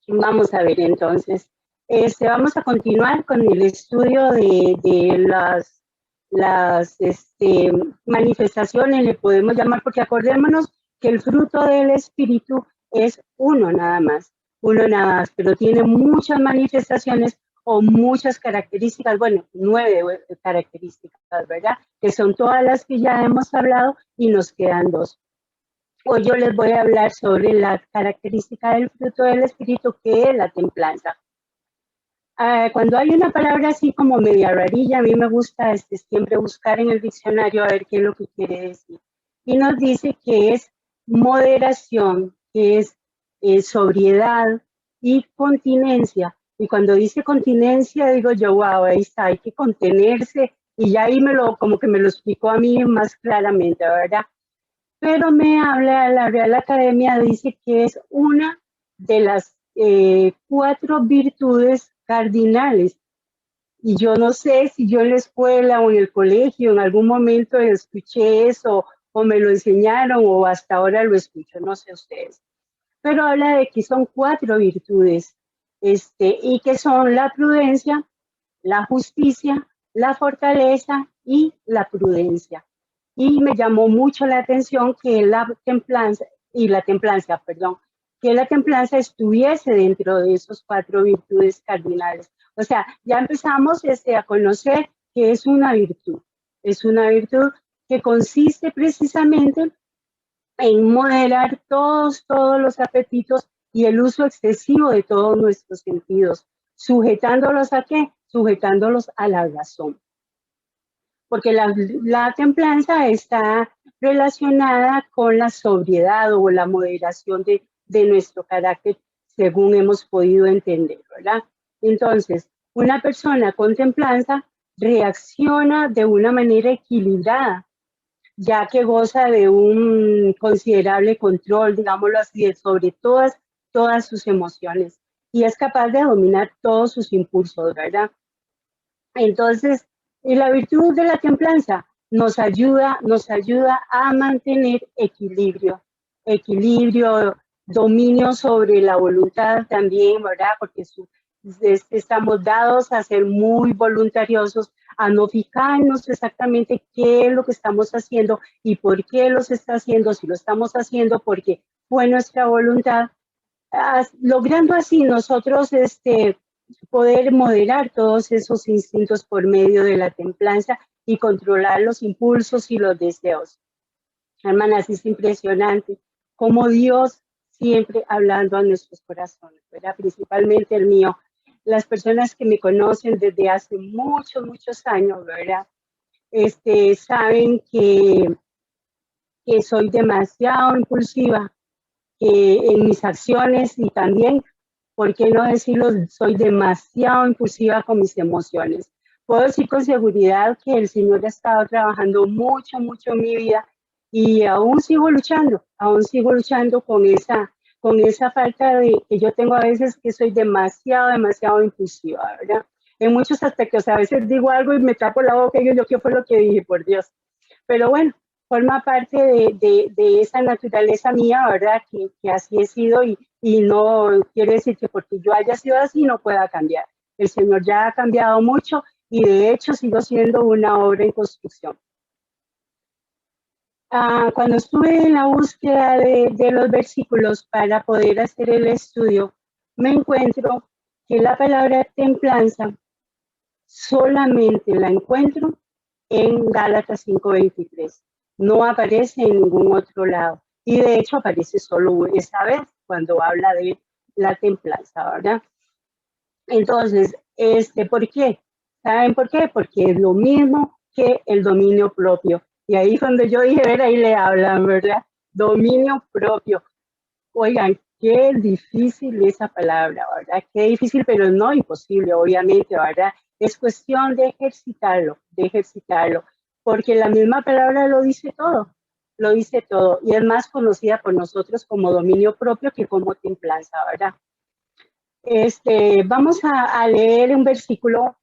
Vamos a ver entonces. Vamos a continuar con el estudio de las manifestaciones, le podemos llamar, porque acordémonos que el fruto del Espíritu es uno nada más, pero tiene muchas manifestaciones o muchas características, bueno, 9 características, ¿verdad? Que son todas las que ya hemos hablado y nos quedan 2. Hoy yo les voy a hablar sobre la característica del fruto del Espíritu, que es la templanza. Cuando hay una palabra así como media rarilla, a mí me gusta siempre buscar en el diccionario a ver qué es lo que quiere decir. Y nos dice que es moderación, que es sobriedad y continencia. Y cuando dice continencia, digo yo, wow, ahí está, hay que contenerse. Y ya ahí como que me lo explicó a mí más claramente, ¿verdad? Pero me habla, la Real Academia dice que es una de las 4 virtudes cardinales. Y yo no sé si yo en la escuela o en el colegio en algún momento escuché eso o me lo enseñaron o hasta ahora lo escucho, no sé ustedes. Pero habla de que son 4 virtudes y que son la prudencia, la justicia, la fortaleza y la prudencia. Y me llamó mucho la atención que la templanza, que la templanza estuviese dentro de esos 4 virtudes cardinales. O sea, ya empezamos a conocer que es una virtud que consiste precisamente en moderar todos los apetitos y el uso excesivo de todos nuestros sentidos, sujetándolos ¿a qué? Sujetándolos a la razón. Porque la templanza está relacionada con la sobriedad o la moderación de nuestro carácter, según hemos podido entender, ¿verdad? Entonces, una persona con templanza reacciona de una manera equilibrada, ya que goza de un considerable control, digámoslo así, sobre todas sus emociones y es capaz de dominar todos sus impulsos, ¿verdad? Entonces, la virtud de la templanza nos ayuda a mantener equilibrio, dominio sobre la voluntad también, ¿verdad? Porque estamos dados a ser muy voluntariosos, a no fijarnos exactamente qué es lo que estamos haciendo y por qué lo está haciendo, si lo estamos haciendo porque fue nuestra voluntad, logrando así nosotros poder moderar todos esos instintos por medio de la templanza y controlar los impulsos y los deseos. Hermanas, es impresionante cómo Dios siempre hablando a nuestros corazones, ¿verdad? Principalmente el mío. Las personas que me conocen desde hace muchos años, ¿verdad? Saben que soy demasiado impulsiva en mis acciones y también, ¿por qué no decirlo? Soy demasiado impulsiva con mis emociones. Puedo decir con seguridad que el Señor ha estado trabajando mucho en mi vida y aún sigo luchando con esa falta de que yo tengo a veces, que soy demasiado impulsiva, ¿verdad? En muchos aspectos, a veces digo algo y me tapo la boca y yo, ¿qué fue lo que dije? Por Dios. Pero bueno, forma parte de esa naturaleza mía, ¿verdad? Que así he sido y no quiere decir que porque yo haya sido así no pueda cambiar. El Señor ya ha cambiado mucho y de hecho sigo siendo una obra en construcción. Cuando estuve en la búsqueda de los versículos para poder hacer el estudio, me encuentro que la palabra templanza solamente la encuentro en Gálatas 5:23. No aparece en ningún otro lado. Y de hecho aparece solo esa vez cuando habla de la templanza, ¿verdad? Entonces, ¿por qué? ¿Saben por qué? Porque es lo mismo que el dominio propio. Y ahí cuando yo dije, ver, ahí le hablan, ¿verdad? Dominio propio. Oigan, qué difícil esa palabra, ¿verdad? Qué difícil, pero no imposible, obviamente, ¿verdad? Es cuestión de ejercitarlo, porque la misma palabra lo dice todo, y es más conocida por nosotros como dominio propio que como templanza, ¿verdad? Vamos a leer un versículo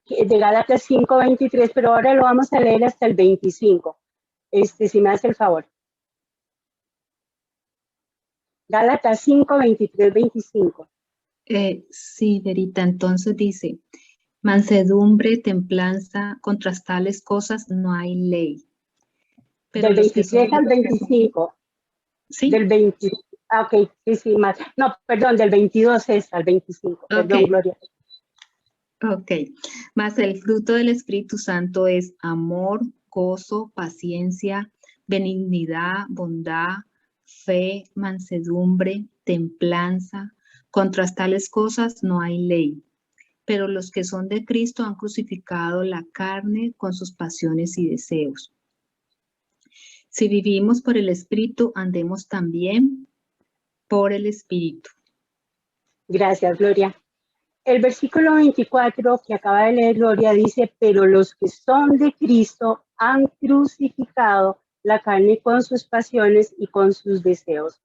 de Gálatas 5:23, pero ahora lo vamos a leer hasta el 25, si me hace el favor. Gálatas 5, 23, 25. Sí, Verita, entonces dice, mansedumbre, templanza, contra tales cosas no hay ley. Pero Del los que son 23 al 25. sí, Del 20. Ah, ok, sí, más. No, perdón, del 22 es al 25. ok, Perdón, Gloria. ok. Mas el fruto del Espíritu Santo es amor, gozo, paciencia, benignidad, bondad, fe, mansedumbre, templanza. Contra tales cosas no hay ley. Pero los que son de Cristo han crucificado la carne con sus pasiones y deseos. Si vivimos por el Espíritu, andemos también por el Espíritu. Gracias, Gloria. El versículo 24 que acaba de leer Gloria dice, pero los que son de Cristo han crucificado la carne con sus pasiones y con sus deseos.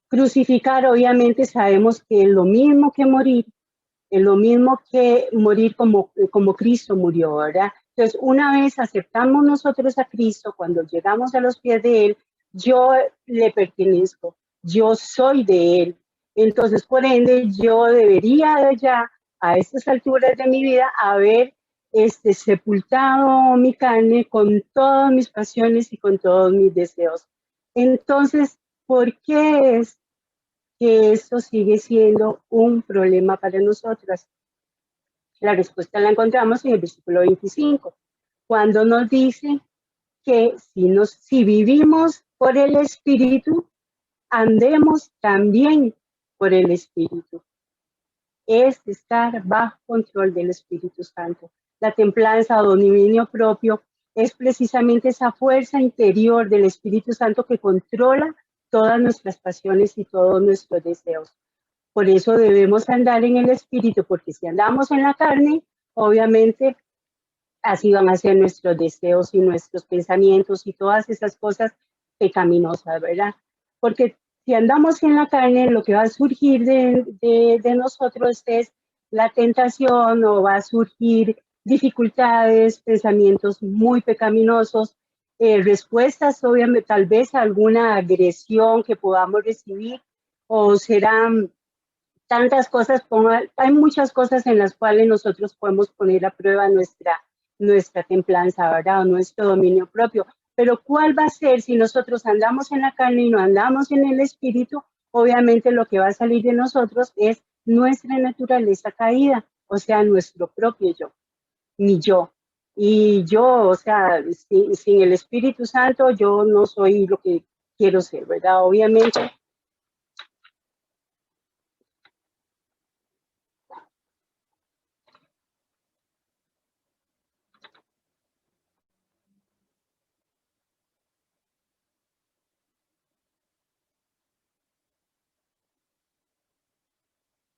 Crucificar, obviamente, sabemos que es lo mismo que morir, es lo mismo que morir como Cristo murió, ¿verdad? Entonces, una vez aceptamos nosotros a Cristo, cuando llegamos a los pies de Él, yo le pertenezco, yo soy de Él. Entonces, por ende, yo debería ya, a estas alturas de mi vida, haber sepultado mi carne con todas mis pasiones y con todos mis deseos. Entonces, ¿por qué es que esto sigue siendo un problema para nosotras? La respuesta la encontramos en el versículo 25, cuando nos dice que si vivimos por el Espíritu, andemos también por el Espíritu. Es estar bajo control del Espíritu Santo. La templanza o dominio propio es precisamente esa fuerza interior del Espíritu Santo que controla todas nuestras pasiones y todos nuestros deseos. Por eso debemos andar en el Espíritu, porque si andamos en la carne, obviamente así van a ser nuestros deseos y nuestros pensamientos y todas esas cosas pecaminosas, ¿verdad? Porque si andamos en la carne, lo que va a surgir de nosotros es la tentación, o va a surgir dificultades, pensamientos muy pecaminosos, respuestas, obviamente, tal vez a alguna agresión que podamos recibir, o serán tantas cosas, hay muchas cosas en las cuales nosotros podemos poner a prueba nuestra templanza, ¿verdad? O nuestro dominio propio. Pero ¿cuál va a ser si nosotros andamos en la carne y no andamos en el espíritu? Obviamente lo que va a salir de nosotros es nuestra naturaleza caída, o sea, nuestro propio yo, mi yo. Y yo, o sea, sin el Espíritu Santo, yo no soy lo que quiero ser, ¿verdad? Obviamente.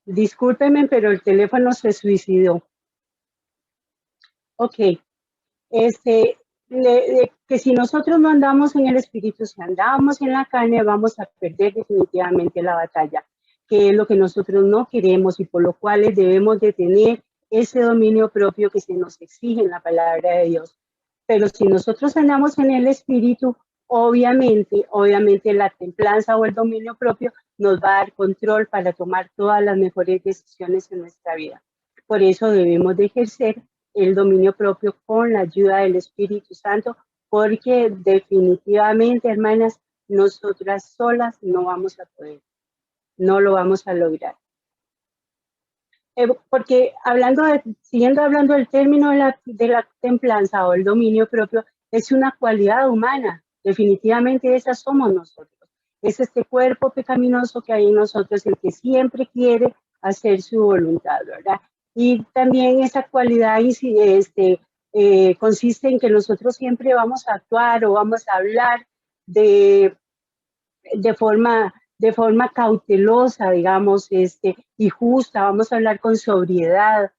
Discúlpeme, pero el teléfono se suicidó. Ok, que si nosotros no andamos en el espíritu, si andamos en la carne, vamos a perder definitivamente la batalla, que es lo que nosotros no queremos y por lo cual debemos de tener ese dominio propio que se nos exige en la palabra de Dios. Pero si nosotros andamos en el espíritu, obviamente la templanza o el dominio propio nos va a dar control para tomar todas las mejores decisiones en nuestra vida. Por eso debemos de ejercer el dominio propio con la ayuda del Espíritu Santo, porque definitivamente, hermanas, nosotras solas no vamos a poder, no lo vamos a lograr. Porque siguiendo hablando del término de la templanza o el dominio propio, es una cualidad humana, definitivamente esa somos nosotros. Es este cuerpo pecaminoso que hay en nosotros, el que siempre quiere hacer su voluntad, ¿verdad? Y también esa cualidad consiste en que nosotros siempre vamos a actuar o vamos a hablar de, de forma cautelosa, digamos, y justa, vamos a hablar con sobriedad,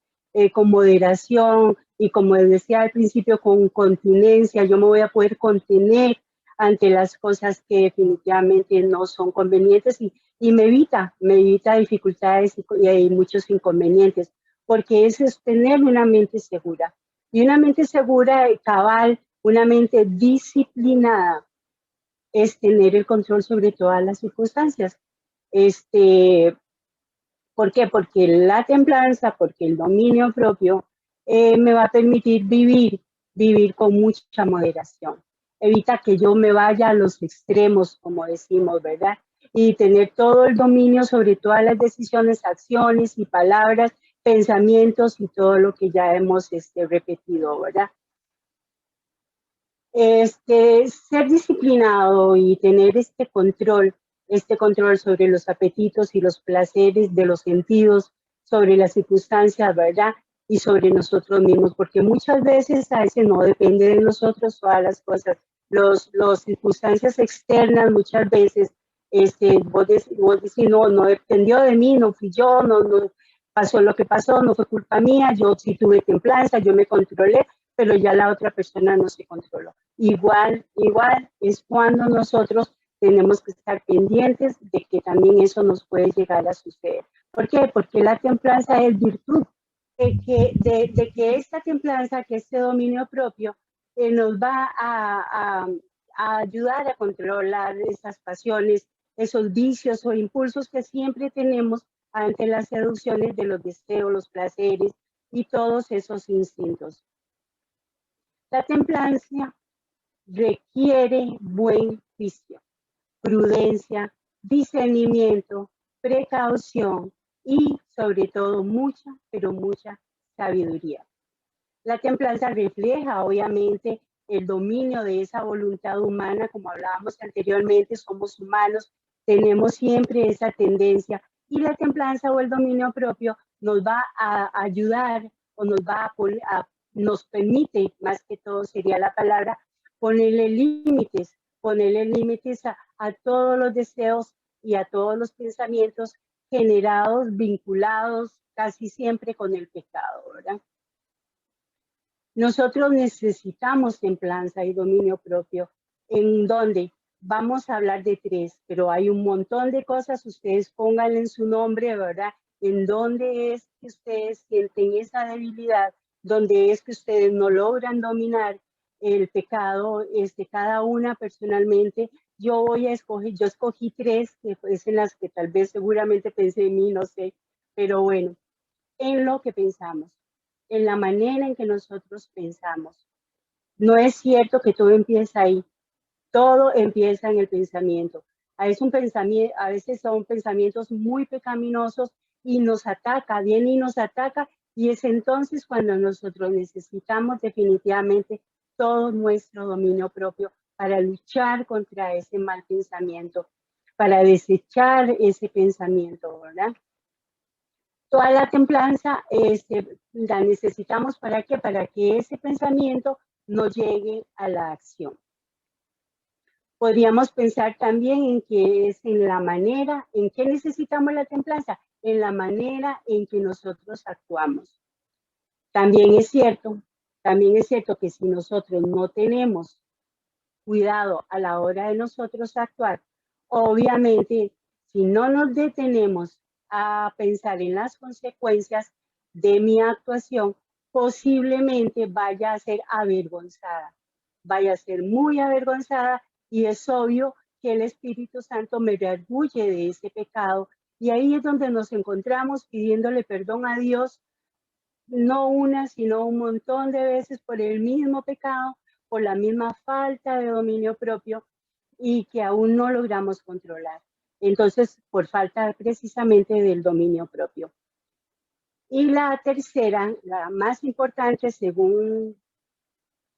con moderación y como decía al principio, con continencia. Yo me voy a poder contener ante las cosas que definitivamente no son convenientes y me evita dificultades y muchos inconvenientes, porque eso es tener una mente segura. Y una mente segura, cabal, una mente disciplinada, es tener el control sobre todas las circunstancias. ¿Por qué? Porque la templanza, porque el dominio propio me va a permitir vivir con mucha moderación. Evita que yo me vaya a los extremos, como decimos, ¿verdad? Y tener todo el dominio sobre todas las decisiones, acciones y palabras, pensamientos y todo lo que ya hemos repetido, ¿verdad? Ser disciplinado y tener este control sobre los apetitos y los placeres de los sentidos, sobre las circunstancias, ¿verdad? Y sobre nosotros mismos, porque muchas veces a veces no depende de nosotros todas las cosas. Los circunstancias externas muchas veces, vos decís, no dependió de mí, no fui yo, no pasó lo que pasó, no fue culpa mía, yo sí tuve templanza, yo me controlé, pero ya la otra persona no se controló. Igual es cuando nosotros tenemos que estar pendientes de que también eso nos puede llegar a suceder. ¿Por qué? Porque la templanza es virtud, de que esta templanza, que este dominio propio, nos va a ayudar a controlar esas pasiones, esos vicios o impulsos que siempre tenemos ante las seducciones de los deseos, los placeres y todos esos instintos. La templanza requiere buen juicio, prudencia, discernimiento, precaución y sobre todo mucha, pero mucha sabiduría. La templanza refleja obviamente el dominio de esa voluntad humana, como hablábamos anteriormente, somos humanos, tenemos siempre esa tendencia y la templanza o el dominio propio nos va a ayudar o nos permite, más que todo sería la palabra, ponerle límites a todos los deseos y a todos los pensamientos generados, vinculados casi siempre con el pecado, ¿verdad? Nosotros necesitamos templanza y dominio propio, en donde vamos a hablar de tres, pero hay un montón de cosas, ustedes pónganle en su nombre, ¿verdad? En dónde es que ustedes sienten esa debilidad, donde es que ustedes no logran dominar el pecado, cada una personalmente. Yo escogí tres, que es en las que tal vez seguramente pensé en mí, no sé, pero bueno, en lo que pensamos, en la manera en que nosotros pensamos. No es cierto que todo empieza ahí, todo empieza en el pensamiento. A veces son pensamientos muy pecaminosos y nos ataca, viene y nos ataca, y es entonces cuando nosotros necesitamos definitivamente todo nuestro dominio propio para luchar contra ese mal pensamiento, para desechar ese pensamiento, ¿verdad? Toda la templanza la necesitamos ¿para qué? Para que ese pensamiento no llegue a la acción. Podríamos pensar también en que es en la manera en que necesitamos la templanza, en la manera en que nosotros actuamos. También es cierto que si nosotros no tenemos cuidado a la hora de nosotros actuar, obviamente, si no nos detenemos a pensar en las consecuencias de mi actuación, posiblemente vaya a ser avergonzada, vaya a ser muy avergonzada, y es obvio que el Espíritu Santo me redarguye de ese pecado, y ahí es donde nos encontramos pidiéndole perdón a Dios, no una, sino un montón de veces por el mismo pecado, por la misma falta de dominio propio y que aún no logramos controlar. Entonces, por falta precisamente del dominio propio. Y la tercera, la más importante según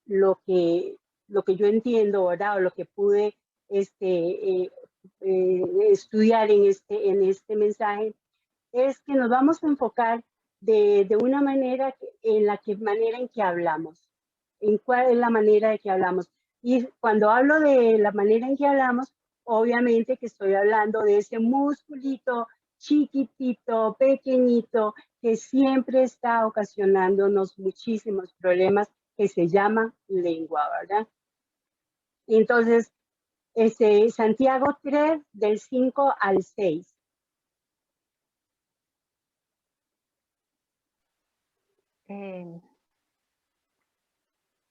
lo que yo entiendo, ¿verdad? O lo que pude estudiar en este mensaje, es que nos vamos a enfocar de una manera manera en que hablamos, en cuál es la manera de que hablamos. Y cuando hablo de la manera en que hablamos, obviamente que estoy hablando de ese musculito chiquitito, pequeñito, que siempre está ocasionándonos muchísimos problemas, que se llama lengua, ¿verdad? Entonces, Santiago 3, del 5 al 6.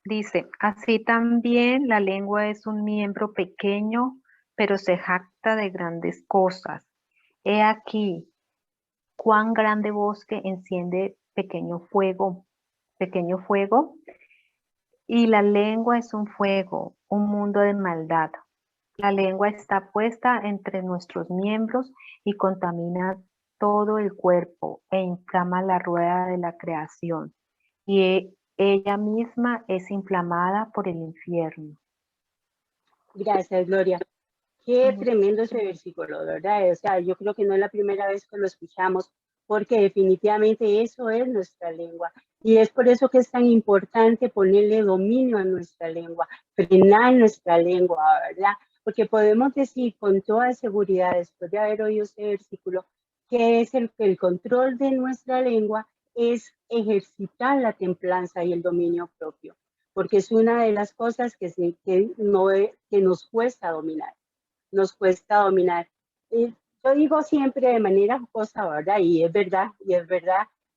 Dice, así también la lengua es un miembro pequeño, pero se jacta de grandes cosas. He aquí, cuán grande bosque enciende pequeño fuego, y la lengua es un fuego, un mundo de maldad. La lengua está puesta entre nuestros miembros y contamina todo el cuerpo e inflama la rueda de la creación. Y ella misma es inflamada por el infierno. Gracias, Gloria. Qué tremendo ese versículo, ¿verdad? O sea, yo creo que no es la primera vez que lo escuchamos, porque definitivamente eso es nuestra lengua. Y es por eso que es tan importante ponerle dominio a nuestra lengua, frenar nuestra lengua, ¿verdad? Porque podemos decir con toda seguridad, después de haber oído ese versículo, que es el control de nuestra lengua es ejercitar la templanza y el dominio propio, porque es una de las cosas que nos cuesta dominar. Nos cuesta dominar. Yo digo siempre de manera jocosa, ¿verdad? Y es verdad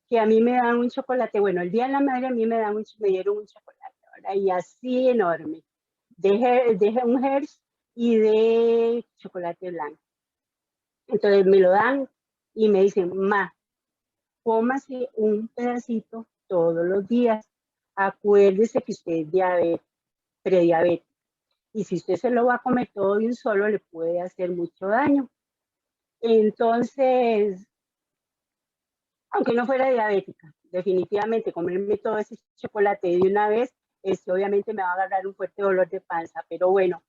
que a mí me dan un chocolate, bueno, el Día de la Madre a mí me dieron un chocolate, ¿verdad? Y así enorme, de un Hershey y de chocolate blanco. Entonces me lo dan y me dicen, ma, cómase un pedacito todos los días. Acuérdese que usted es prediabético. Y si usted se lo va a comer todo de un solo, le puede hacer mucho daño. Entonces, aunque no fuera diabética, definitivamente comerme todo ese chocolate de una vez, obviamente me va a agarrar un fuerte dolor de panza. Pero bueno,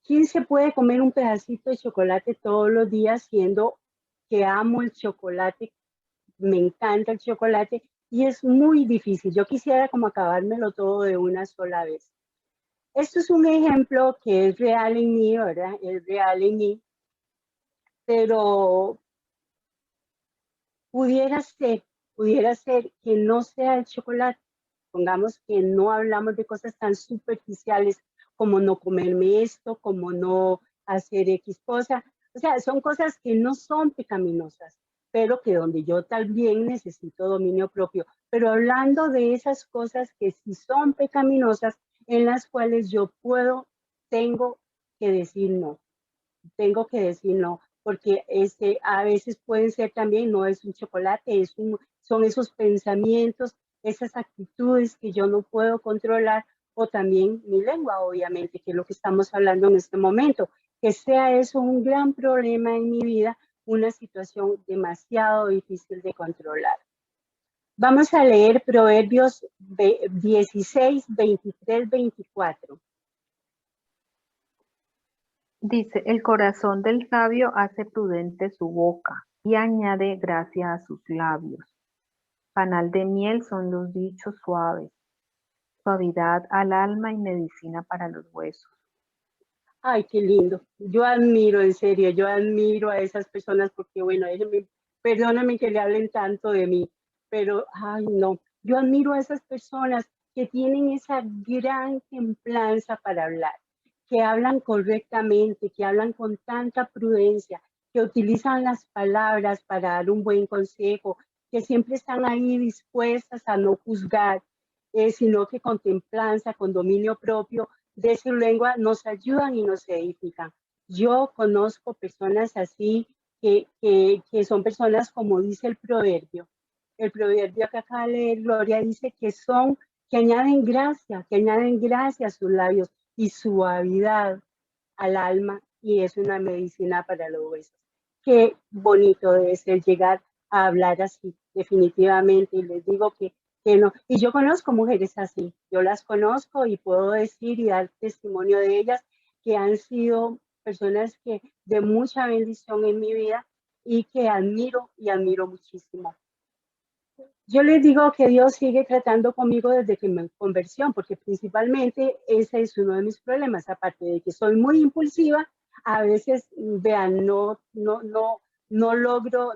¿quién se puede comer un pedacito de chocolate todos los días siendo que amo el chocolate? Me encanta el chocolate y es muy difícil. Yo quisiera como acabármelo todo de una sola vez. Esto es un ejemplo que es real en mí, ¿verdad? Es real en mí, pero pudiera ser que no sea el chocolate. Pongamos que no hablamos de cosas tan superficiales como no comerme esto, como no hacer X cosa. O sea, son cosas que no son pecaminosas, pero que donde yo también necesito dominio propio. Pero hablando de esas cosas que sí son pecaminosas, en las cuales yo tengo que decir no. Tengo que decir no, porque a veces pueden ser también, no es un chocolate, son esos pensamientos, esas actitudes que yo no puedo controlar, o también mi lengua, obviamente, que es lo que estamos hablando en este momento, que sea eso un gran problema en mi vida, una situación demasiado difícil de controlar. Vamos a leer Proverbios 16, 23, 24. Dice, el corazón del sabio hace prudente su boca y añade gracia a sus labios. Panal de miel son los dichos suaves, suavidad al alma y medicina para los huesos. Ay, qué lindo. Yo admiro, en serio, yo admiro a esas personas porque, bueno, perdóname que le hablen tanto de mí, pero, ay, no, yo admiro a esas personas que tienen esa gran templanza para hablar, que hablan correctamente, que hablan con tanta prudencia, que utilizan las palabras para dar un buen consejo, que siempre están ahí dispuestas a no juzgar, sino que con templanza, con dominio propio de su lengua, nos ayudan y nos edifican. Yo conozco personas así que son personas como dice el proverbio que acaba de leer Gloria, dice que añaden gracia a sus labios y suavidad al alma, y es una medicina para los huesos. Qué bonito debe ser llegar a hablar así, definitivamente, y les digo que no. Y yo conozco mujeres así, yo las conozco y puedo decir y dar testimonio de ellas que han sido personas que de mucha bendición en mi vida y que admiro y admiro muchísimo. Yo les digo que Dios sigue tratando conmigo desde que me conversión, porque principalmente ese es uno de mis problemas, aparte de que soy muy impulsiva, a veces, vean, no logro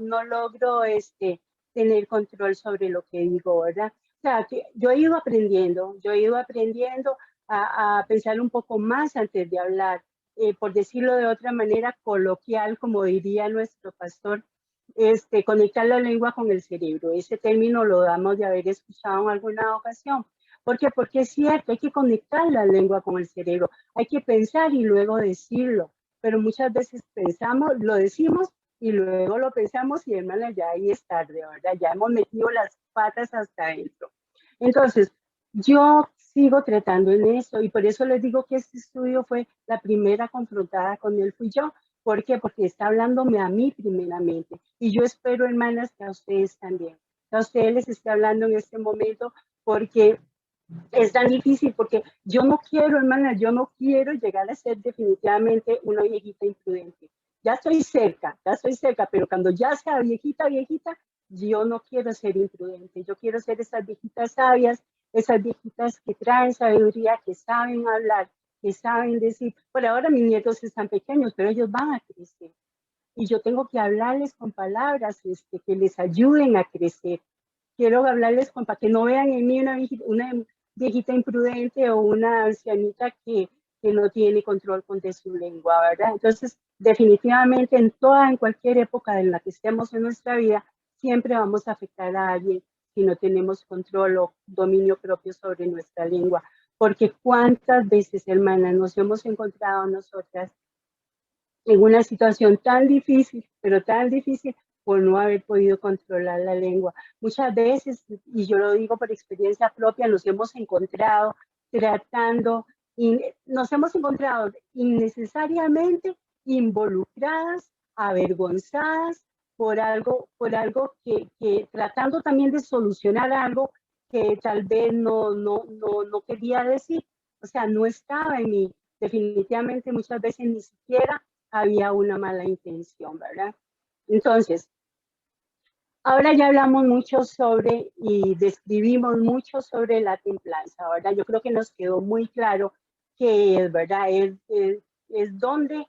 tener control sobre lo que digo, ¿verdad? O sea, que yo he ido aprendiendo a pensar un poco más antes de hablar, por decirlo de otra manera coloquial, como diría nuestro pastor, conectar la lengua con el cerebro. Ese término lo damos de haber escuchado en alguna ocasión, ¿Por qué? Porque es cierto, hay que conectar la lengua con el cerebro, hay que pensar y luego decirlo, pero muchas veces pensamos, lo decimos y luego lo pensamos y hermana, ya ahí es tarde, ¿verdad? Ya hemos metido las patas hasta adentro. Entonces, yo sigo tratando en eso y por eso les digo que este estudio fue la primera confrontada con él, fui yo. ¿Por qué? Porque está hablándome a mí primeramente y yo espero, hermanas, que a ustedes también. Que a ustedes les esté hablando en este momento porque es tan difícil, porque yo no quiero, hermana, yo no quiero llegar a ser definitivamente una viejita imprudente. Ya estoy cerca, pero cuando ya sea viejita, viejita, yo no quiero ser imprudente. Yo quiero ser esas viejitas sabias, esas viejitas que traen sabiduría, que saben hablar, que saben decir. Por ahora mis nietos están pequeños, pero ellos van a crecer. Y yo tengo que hablarles con palabras que les ayuden a crecer. Quiero hablarles para que no vean en mí una viejita imprudente o una ancianita que no tiene control de su lengua, ¿verdad? Entonces, definitivamente en cualquier época en la que estemos en nuestra vida, siempre vamos a afectar a alguien si no tenemos control o dominio propio sobre nuestra lengua. Porque cuántas veces, hermanas, nos hemos encontrado nosotras en una situación tan difícil, pero tan difícil por no haber podido controlar la lengua. Muchas veces, y yo lo digo por experiencia propia, nos hemos encontrado tratando, nos hemos encontrado innecesariamente involucradas, avergonzadas por algo que tratando también de solucionar algo que tal vez no quería decir. O sea, no estaba en mí. Definitivamente muchas veces ni siquiera había una mala intención, ¿verdad? Entonces, ahora ya hablamos mucho sobre y describimos mucho sobre la templanza, ¿verdad? Yo creo que nos quedó muy claro que es, ¿verdad? Es donde,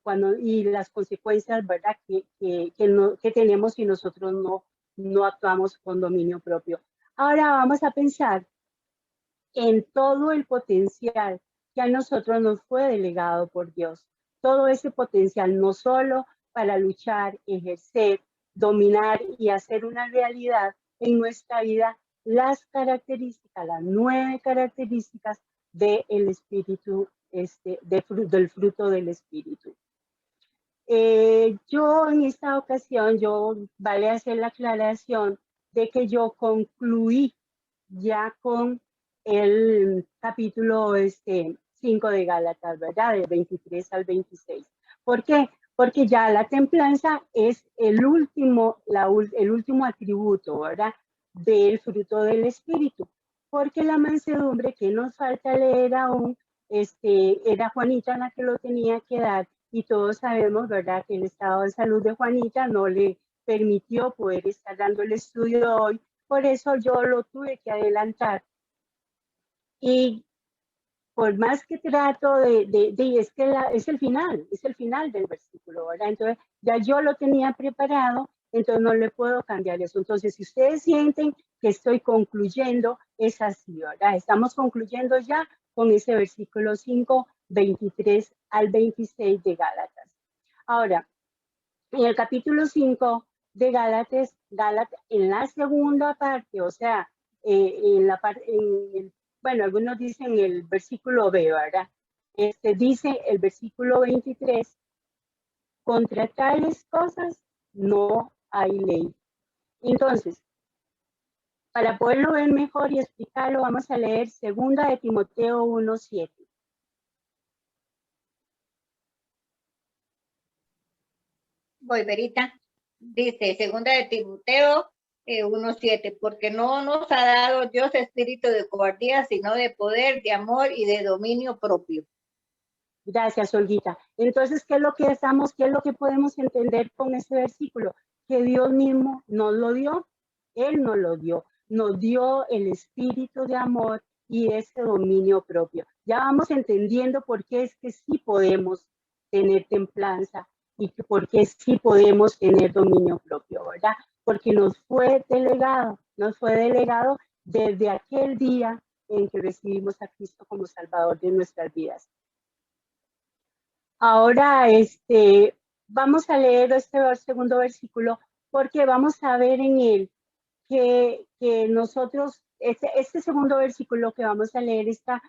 cuando, y las consecuencias, ¿verdad? Que tenemos si nosotros no actuamos con dominio propio. Ahora vamos a pensar en todo el potencial que a nosotros nos fue delegado por Dios. Todo ese potencial, no solo para luchar, ejercer, dominar y hacer una realidad en nuestra vida las características, las 9 características del espíritu, del fruto del espíritu. Yo en esta ocasión, vale hacer la aclaración de que yo concluí ya con el capítulo 5 de Gálatas, ¿verdad? Del 23 al 26. ¿Por qué? Porque ya la templanza es el último atributo, ¿verdad? Del fruto del Espíritu. Porque la mansedumbre que nos falta leer aún, era Juanita la que lo tenía que dar, y todos sabemos, ¿verdad?, que el estado de salud de Juanita no le permitió poder estar dando el estudio hoy. Por eso yo lo tuve que adelantar. Y por más que trato es que es el final del versículo, ¿verdad? Entonces, ya yo lo tenía preparado, entonces no le puedo cambiar eso. Entonces, si ustedes sienten que estoy concluyendo, es así, ¿verdad? Estamos concluyendo ya con ese versículo 5, 23 al 26 de Gálatas. Ahora, en el capítulo 5 de Gálatas, en la segunda parte, o sea, bueno, algunos dicen el versículo B, ¿verdad? Dice el versículo 23, contra tales cosas no hay ley. Entonces, para poderlo ver mejor y explicarlo, vamos a leer 2 de Timoteo 1:7. Voy, Verita. Dice, 2 de Timoteo 1:7, porque no nos ha dado Dios espíritu de cobardía, sino de poder, de amor y de dominio propio. Gracias, Olguita. Entonces, ¿qué es lo que podemos entender con este versículo? Que Dios mismo nos lo dio, Él nos lo dio, nos dio el espíritu de amor y ese dominio propio. Ya vamos entendiendo por qué es que sí podemos tener templanza y por qué sí podemos tener dominio propio, ¿verdad? Porque nos fue delegado desde aquel día en que recibimos a Cristo como Salvador de nuestras vidas. Ahora, vamos a leer este segundo versículo porque vamos a ver en él que nosotros este segundo versículo que vamos a leer está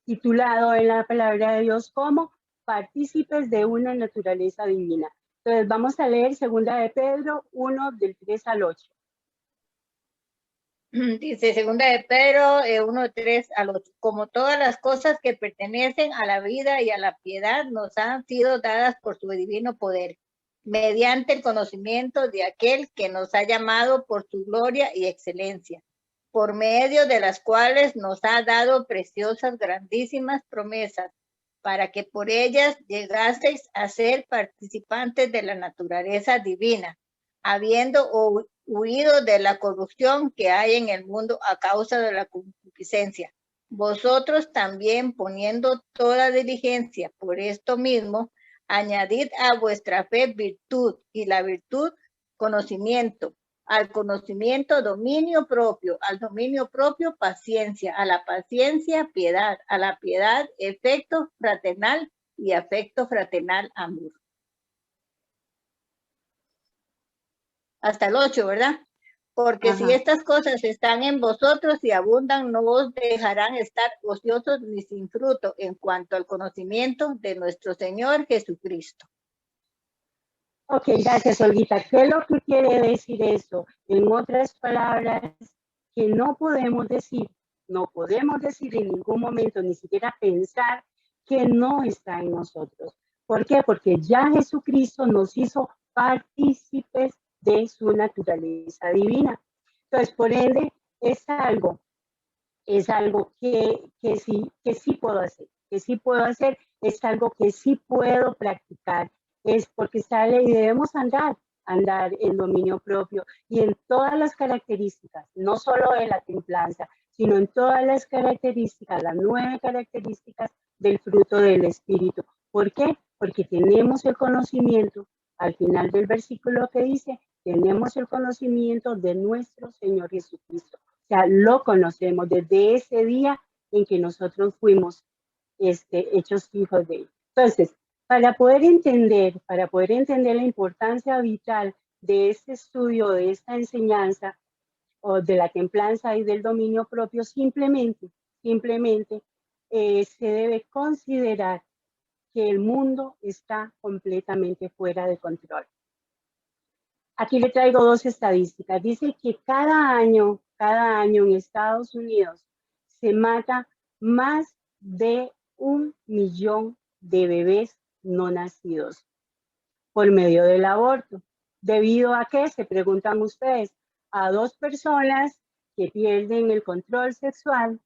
titulado en la palabra de Dios como partícipes de una naturaleza divina. Entonces vamos a leer 2 de Pedro 1 del 3 al 8. Dice 2 de Pedro 1, 3 al 8. Como todas las cosas que pertenecen a la vida y a la piedad nos han sido dadas por su divino poder, mediante el conocimiento de aquel que nos ha llamado por su gloria y excelencia, por medio de las cuales nos ha dado preciosas, grandísimas promesas, para que por ellas llegaseis a ser participantes de la naturaleza divina, habiendo huido de la corrupción que hay en el mundo a causa de la concupiscencia. Vosotros también, poniendo toda diligencia por esto mismo, añadid a vuestra fe virtud, y la virtud conocimiento, al conocimiento dominio propio, al dominio propio paciencia, a la paciencia piedad, a la piedad afecto fraternal y afecto fraternal amor. Hasta el 8, ¿verdad? Porque si estas cosas están en vosotros y abundan, no os dejarán estar ociosos ni sin fruto en cuanto al conocimiento de nuestro Señor Jesucristo. Ok, gracias, Olguita. ¿Qué es lo que quiere decir eso? En otras palabras, que no podemos decir en ningún momento, ni siquiera pensar que no está en nosotros. ¿Por qué? Porque ya Jesucristo nos hizo partícipes de su naturaleza divina. Entonces, por ende, es algo que sí puedo hacer, es algo que sí puedo practicar, es porque sale y debemos andar en dominio propio y en todas las características, no solo de la templanza, sino en todas las características, las 9 características del fruto del Espíritu. ¿Por qué? Porque tenemos el conocimiento, al final del versículo que dice, tenemos el conocimiento de nuestro Señor Jesucristo. O sea, lo conocemos desde ese día en que nosotros fuimos hechos hijos de Él. Entonces, para poder entender la importancia vital de este estudio, de esta enseñanza, o de la templanza y del dominio propio, simplemente se debe considerar que el mundo está completamente fuera de control. Aquí le traigo 2 estadísticas. Dice que cada año en Estados Unidos se mata más de 1 millón de bebés no nacidos por medio del aborto. ¿Debido a qué? Se preguntan ustedes. A 2 personas que pierden el control sexual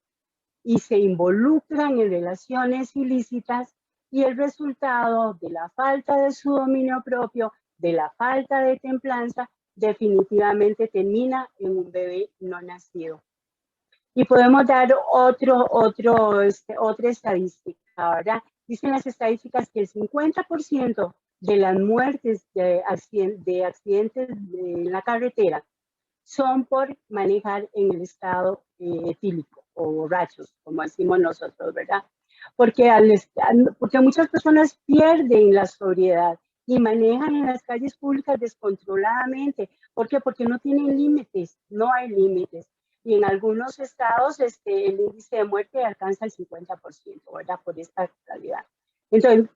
y se involucran en relaciones ilícitas, y el resultado de la falta de su dominio propio, de la falta de templanza, definitivamente termina en un bebé no nacido. Y podemos dar otra estadística, ¿verdad? Dicen las estadísticas que el 50% de las muertes de accidentes en la carretera son por manejar en el estado etílico o borrachos, como decimos nosotros, ¿verdad? Porque muchas personas pierden la sobriedad y manejan en las calles públicas descontroladamente. ¿Por qué? Porque no tienen límites, no hay límites. Y en algunos estados el índice de muerte alcanza el 50%, ¿verdad? Por esta realidad. Entonces,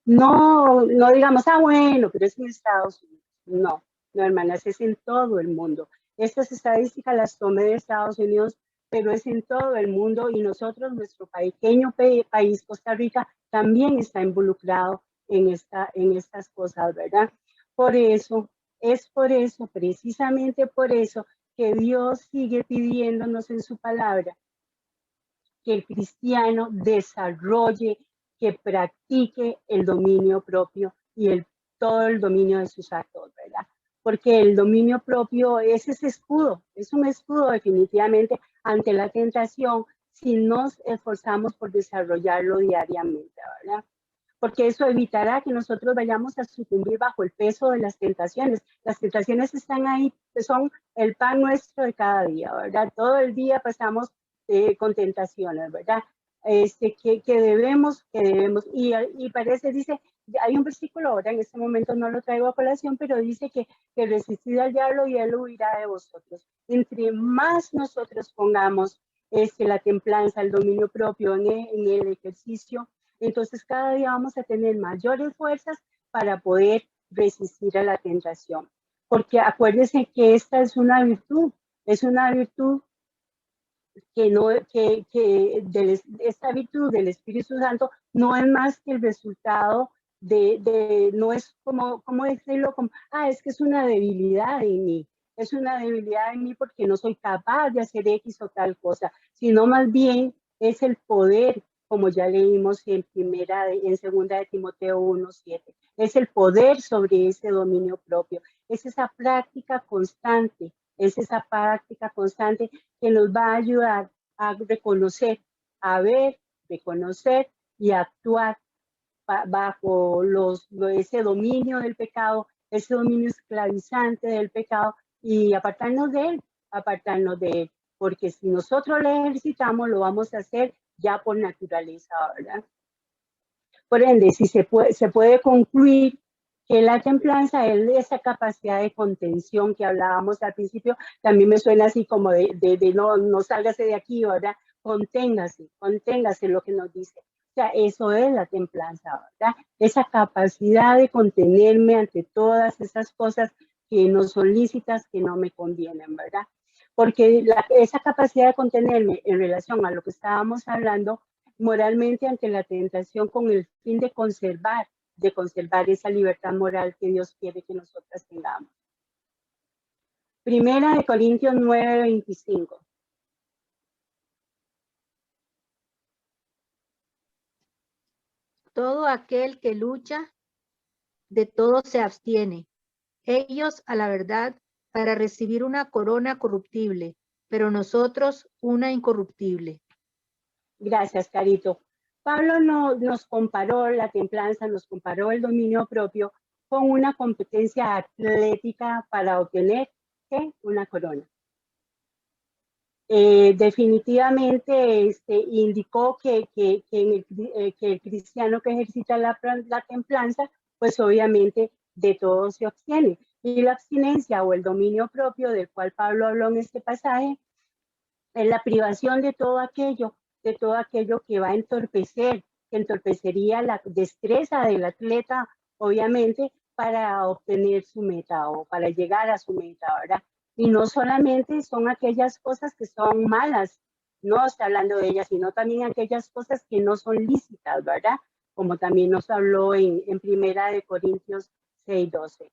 no digamos, bueno, pero es en Estados Unidos. No, hermanas, es en todo el mundo. Estas estadísticas las tomé de Estados Unidos, pero es en todo el mundo, y nosotros, nuestro pequeño país, Costa Rica, también está involucrado en estas cosas, ¿verdad? Precisamente por eso, que Dios sigue pidiéndonos en su palabra que el cristiano desarrolle, que practique el dominio propio y todo el dominio de sus actos, ¿verdad? Porque el dominio propio es ese escudo, es un escudo definitivamente ante la tentación si nos esforzamos por desarrollarlo diariamente, ¿verdad? Porque eso evitará que nosotros vayamos a sucumbir bajo el peso de las tentaciones. Las tentaciones están ahí, son el pan nuestro de cada día, ¿verdad? Todo el día pasamos con tentaciones, ¿verdad? Que debemos, y parece, dice, hay un versículo ahora, en este momento no lo traigo a colación, pero dice que resistid al diablo y él huirá de vosotros. Entre más nosotros pongamos la templanza, el dominio propio en el ejercicio, entonces cada día vamos a tener mayores fuerzas para poder resistir a la tentación. Porque acuérdense que esta es una virtud esta virtud del Espíritu Santo no es más que el resultado no es como decirlo, es que es una debilidad en mí, porque no soy capaz de hacer X o tal cosa, sino más bien es el poder, como ya leímos en segunda de Timoteo 1:7, es el poder sobre ese dominio propio, es esa práctica constante, que nos va a ayudar a reconocer, a ver, reconocer y actuar bajo ese dominio del pecado, ese dominio esclavizante del pecado y apartarnos de él, porque si nosotros lo ejercitamos, lo vamos a hacer ya por naturaleza, ¿verdad? Por ende, si se puede concluir que la templanza es esa capacidad de contención que hablábamos al principio, también me suena así como de no sálgase de aquí, ¿verdad? Conténgase lo que nos dice. O sea, eso es la templanza, ¿verdad? Esa capacidad de contenerme ante todas esas cosas que no son lícitas, que no me convienen, ¿verdad? Porque esa capacidad de contenerme en relación a lo que estábamos hablando, moralmente ante la tentación con el fin de conservar esa libertad moral que Dios quiere que nosotras tengamos. Primera de Corintios 9:25. Todo aquel que lucha, de todo se abstiene. Ellos a la verdad para recibir una corona corruptible, pero nosotros una incorruptible. Gracias, Carito. Pablo nos comparó la templanza, nos comparó el dominio propio con una competencia atlética para obtener una corona. Definitivamente indicó que el cristiano que ejercita la templanza, pues obviamente de todo se abstiene. Y la abstinencia o el dominio propio del cual Pablo habló en este pasaje es la privación de todo aquello que va a que entorpecería la destreza del atleta, obviamente, para obtener su meta o para llegar a su meta, ¿verdad? Y no solamente son aquellas cosas que son malas, no está hablando de ellas, sino también aquellas cosas que no son lícitas, ¿verdad? Como también nos habló en Primera de Corintios 6:12.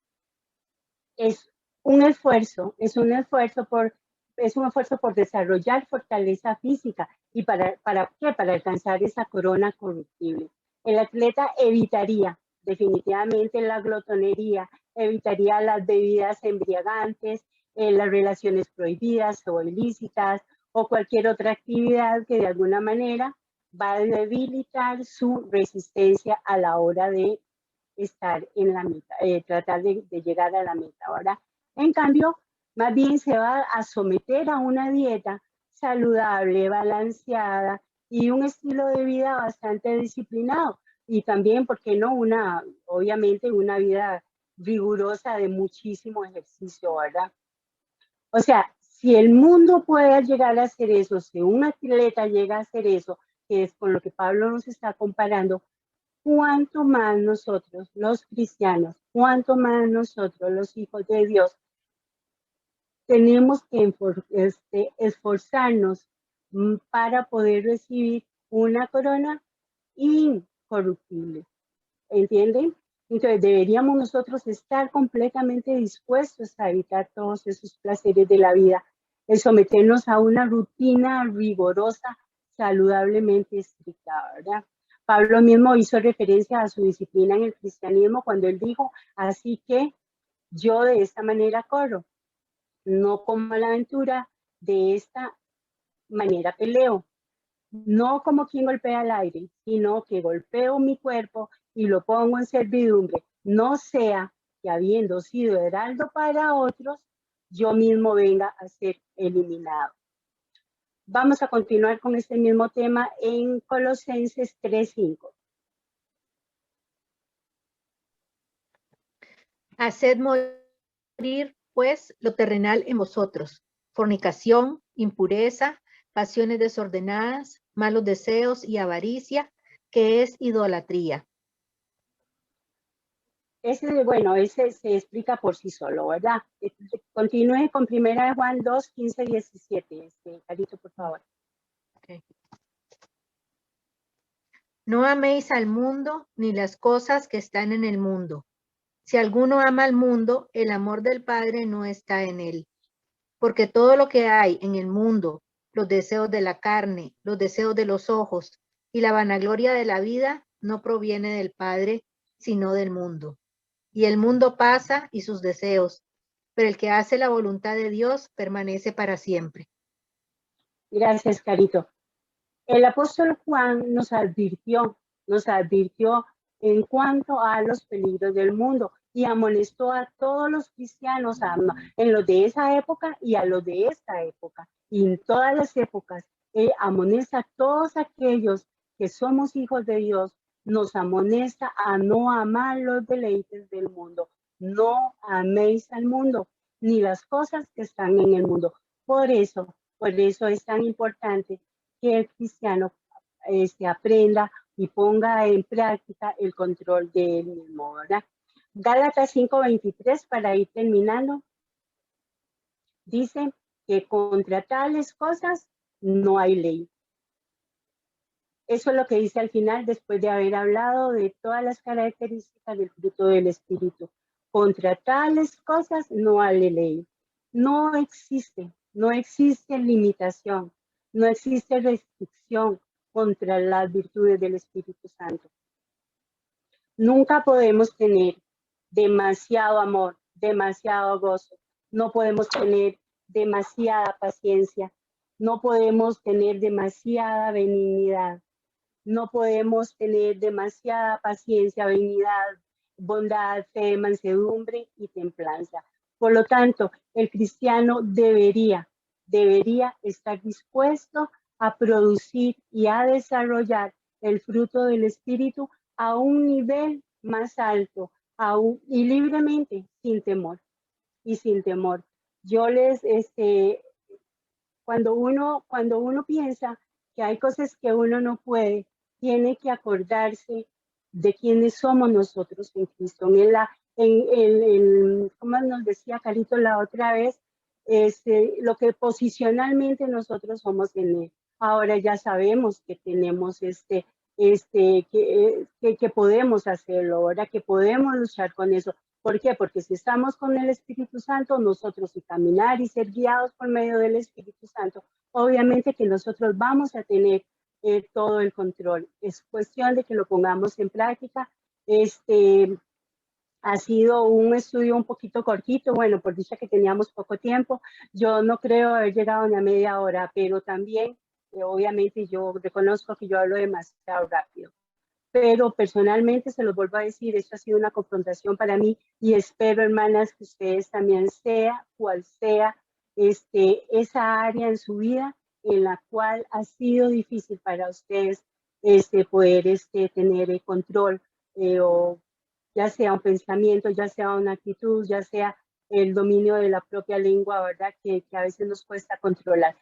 Es un esfuerzo por desarrollar fortaleza física. ¿Y para qué? Para alcanzar esa corona corruptible. El atleta evitaría definitivamente la glotonería, evitaría las bebidas embriagantes, las relaciones prohibidas o ilícitas o cualquier otra actividad que de alguna manera va a debilitar su resistencia a la hora de estar en la meta, tratar de llegar a la meta, ¿verdad? En cambio, más bien se va a someter a una dieta saludable, balanceada y un estilo de vida bastante disciplinado. Y también, ¿por qué no? Obviamente, una vida rigurosa de muchísimo ejercicio, ¿verdad? O sea, si el mundo puede llegar a hacer eso, si un atleta llega a hacer eso, que es con lo que Pablo nos está comparando, cuánto más nosotros, los cristianos, cuánto más nosotros, los hijos de Dios, tenemos que esforzarnos para poder recibir una corona incorruptible. ¿Entienden? Entonces deberíamos nosotros estar completamente dispuestos a evitar todos esos placeres de la vida, el someternos a una rutina rigurosa, saludablemente estricta, ¿verdad? Pablo mismo hizo referencia a su disciplina en el cristianismo cuando él dijo, así que yo de esta manera corro, no como la aventura, de esta manera peleo, no como quien golpea al aire, sino que golpeo mi cuerpo y lo pongo en servidumbre, no sea que habiendo sido heraldo para otros, yo mismo venga a ser eliminado. Vamos a continuar con este mismo tema en Colosenses 3:5. Haced morir, pues, lo terrenal en vosotros: fornicación, impureza, pasiones desordenadas, malos deseos y avaricia, que es idolatría. Ese se explica por sí solo, ¿verdad? Continúe con 1 Juan 2, 15, 17. Carito, por favor. Okay. No améis al mundo ni las cosas que están en el mundo. Si alguno ama al mundo, el amor del Padre no está en él. Porque todo lo que hay en el mundo, los deseos de la carne, los deseos de los ojos y la vanagloria de la vida, no proviene del Padre, sino del mundo. Y el mundo pasa y sus deseos, pero el que hace la voluntad de Dios permanece para siempre. Gracias, Carito. El apóstol Juan nos advirtió en cuanto a los peligros del mundo y amonestó a todos los cristianos, en los de esa época y a los de esta época, y en todas las épocas. Amonesta a todos aquellos que somos hijos de Dios, nos amonesta a no amar los deleites del mundo. No améis al mundo, ni las cosas que están en el mundo. Por eso es tan importante que el cristiano aprenda y ponga en práctica el control de él mismo, ¿verdad? Gálatas 5:23, para ir terminando, dice que contra tales cosas no hay ley. Eso es lo que dice al final, después de haber hablado de todas las características del fruto del Espíritu. Contra tales cosas no hay ley. No existe limitación, no existe restricción contra las virtudes del Espíritu Santo. Nunca podemos tener demasiado amor, demasiado gozo. No podemos tener demasiada paciencia. No podemos tener demasiada benignidad. No podemos tener demasiada paciencia, benignidad, bondad, fe, mansedumbre y templanza. Por lo tanto, el cristiano debería estar dispuesto a producir y a desarrollar el fruto del Espíritu a un nivel más alto, y libremente, sin temor. Yo cuando uno piensa que hay cosas que uno no puede, tiene que acordarse de quiénes somos nosotros en Cristo. Como nos decía Carito la otra vez, lo que posicionalmente nosotros somos en Él. Ahora ya sabemos que tenemos que podemos hacerlo, ahora que podemos luchar con eso. ¿Por qué? Porque si estamos con el Espíritu Santo, nosotros y caminar y ser guiados por medio del Espíritu Santo, obviamente que nosotros vamos a tener todo el control. Es cuestión de que lo pongamos en práctica. Ha sido un estudio un poquito cortito, bueno, por dicha que teníamos poco tiempo. Yo no creo haber llegado ni a media hora, pero también, obviamente, yo reconozco que yo hablo demasiado rápido. Pero personalmente, se los vuelvo a decir, esto ha sido una confrontación para mí y espero, hermanas, que ustedes también, sea cual sea esa área en su vida en la cual ha sido difícil para ustedes poder tener el control, o ya sea un pensamiento, ya sea una actitud, ya sea el dominio de la propia lengua, ¿verdad? Que a veces nos cuesta controlar.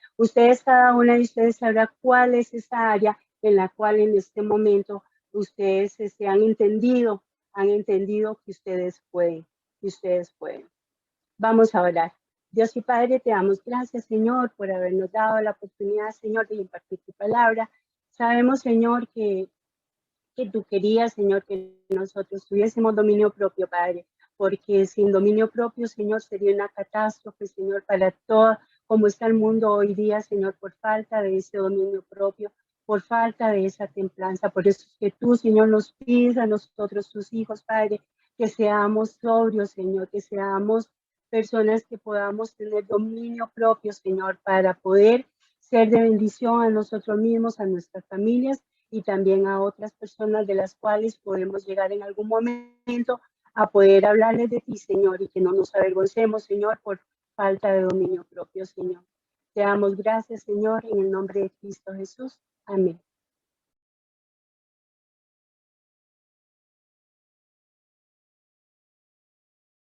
Cada una de ustedes sabrá cuál es esa área en la cual en este momento ustedes han entendido que ustedes pueden, Vamos a orar. Dios y Padre, te damos gracias, Señor, por habernos dado la oportunidad, Señor, de impartir tu palabra. Sabemos, Señor, que tú querías, Señor, que nosotros tuviésemos dominio propio, Padre, porque sin dominio propio, Señor, sería una catástrofe, Señor, para todo como está el mundo hoy día, Señor, por falta de ese dominio propio, por falta de esa templanza. Por eso es que tú, Señor, nos pides a nosotros, tus hijos, Padre, que seamos sobrios, Señor, que seamos personas que podamos tener dominio propio, Señor, para poder ser de bendición a nosotros mismos, a nuestras familias y también a otras personas de las cuales podemos llegar en algún momento a poder hablarles de ti, Señor, y que no nos avergoncemos, Señor, por falta de dominio propio, Señor. Te damos gracias, Señor, en el nombre de Cristo Jesús. Amén.